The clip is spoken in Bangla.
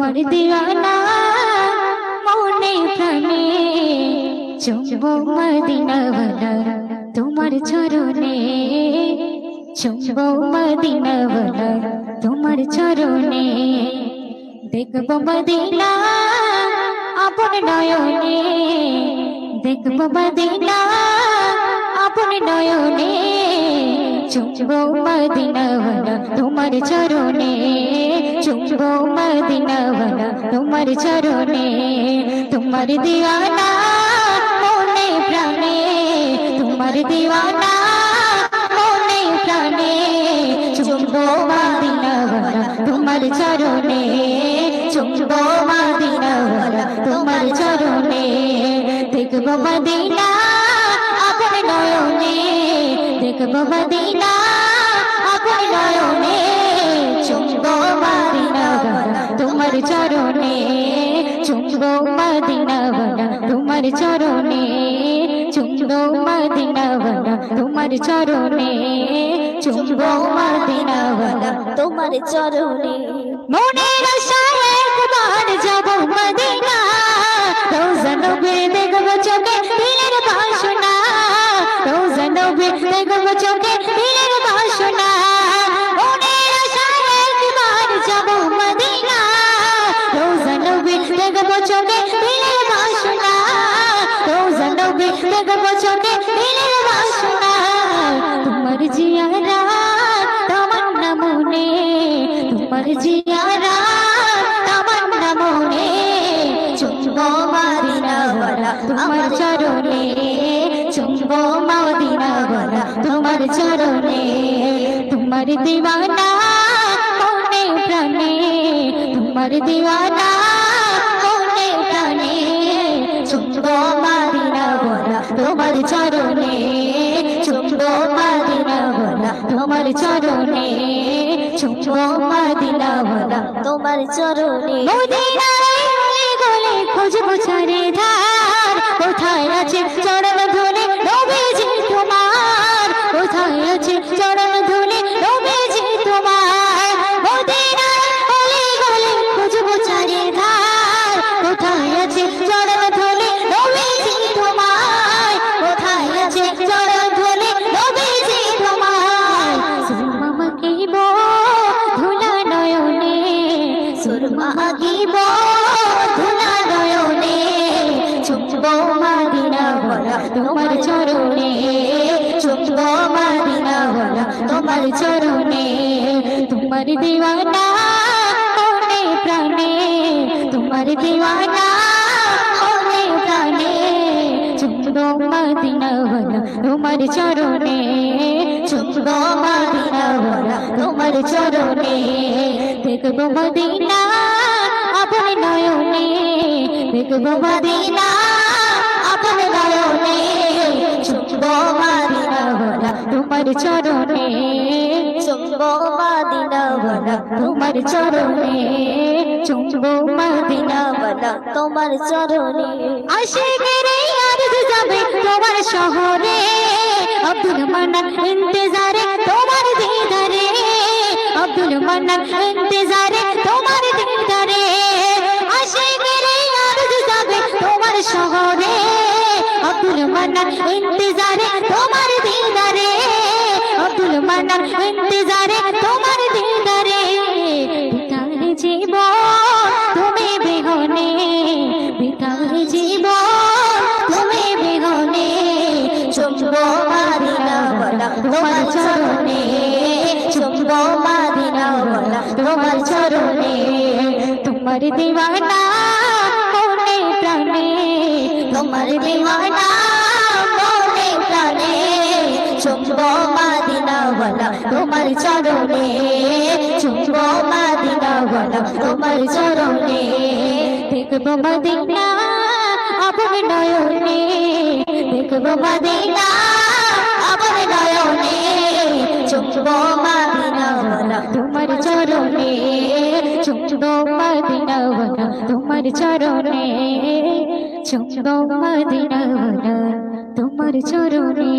তোমার দিওয়ানা মনে প্রাণে চুম্বো মদিনাওয়ালা তোমার চরণে চুম্বো মদিনাওয়ালা তোমার চরণে দেখবো মদিনা আপন নয়নে দেখবো মদিনা আপন নয়নে চুম্বো মদিনাওয়ালা তোমার চরণে চুম্বো মদিনাওয়ালা তোমার চরণে তোমার দিওয়ানা মনে প্রাণে তোমার দিওয়ানা মনে প্রাণে চুম্বো মদিনাওয়ালা তোমার চরণে চুম্বো মদিনাওয়ালা তোমার চরণে দেখবো মদিনা আপন নয়নে দেখবো মদিনা আপন নয়নে চুম্বো মদিনাওয়ালা তোমার চরণে চুম্বো মদিনাওয়ালা তোমার চরণে চুম্বো মদিনাওয়ালা তোমার চরণে চুম্বো মদিনাওয়ালা তোমার চরণে মনের আশায় একবার যাব মদিনা রোজা নবী দেখবো চোখে দিলের বাসনা রোজা নবী দেখবো চোখে দিলের বাসনা মনের আশায় একবার যাব মদিনা রোজা নবী দেখবো চোখে দিলের বাসনা রোজা নবী দেখবো চোখে দিলের বাসনা তোমার জিয়ারা তামান্না মনে তোমার জিয়ারা তামান্না মনে চুম্বো মদিনাওয়ালা তোমার চরণে চুম্বো মদিনাওয়ালা তোমার চরণে তোমার দিওয়ানা মনে প্রাণে তোমার দিওয়ানা মনে প্রাণে চুম্বো মদিনাওয়ালা তোমার চরণে চুম্বো মদিনাওয়ালা তোমার চরণে চুম্বো মদিনাওয়ালা তোমার চরণে মদিনায় গলে গলে খুঁজবো চারিধার কোথায় আছে চরণ ধুলি নবীজি তোমার কোথায় আছে চরণ ধুলি নবীজি তোমার মদিনায় গলে গলে খুঁজবো চারিধার কোথায় আছে চরণ ধুলি নবীজি তোমার কোথায় আছে চরণ ধুলি নবীজি তোমার সুরমা মাগিব ধুলা নয়নে সুরমা মাগিব ধুলা নয়নে চুম্বো মদিনাওয়ালা তোমার চরণে চুম্বো মদিনাওয়ালা তোমার চরণে তোমার দিওয়ানা মনে প্রাণে তোমার দিওয়ানা মনে প্রাণে চুম্বো মদিনাওয়ালা তোমার চরণে চুম্বো মদিনাওয়ালা তোমার চরণে দেখবো মদিনা আপন নয়নে দেখবো মদিনা আপন নয়নে চুম্বো মদিনাওয়ালা তোমার চরণে চুম্বো মদিনাওয়ালা তোমার চরণে চুম্বো মদিনাওয়ালা তোমার চরণে আশিকের আরজ যাবে তোমার শহরে আব্দুল মান্নান ইন্তজারে তোমার দিদারে আব্দুল মান্নান ইন্তজারে তোমার দিদারে আশিকের আরজ যাবে তোমার শহরে আব্দুল মান্নান ইন্তজারে তোমার দিদারে আব্দুল মান্নান ইন্তজারে তোমার দিদারে বিতার জীবন তুমি বিহনে বিতার জীবন তুমি বিহনে চুম্বো মদিনাওয়ালা তোমার চরণে চুম্বো মদিনাওয়ালা তোমার চরণে তোমার দিওয়ানা মনে প্রাণে তোমার দিওয়ানা মনে প্রাণে চুম্বো মদিনাওয়ালা তোমার চরণে চুম্বো মদিনাওয়ালা তোমার চরণে দেখবো মদিনা আপন নয়নে দেখবো মদিনা আপন নয়নে চুম্বো মদিনাওয়ালা তোমার চরণে চুম্বো মদিনাওয়ালা তোমার চরণে চুম্বো মদিনাওয়ালা তোমার চরণে।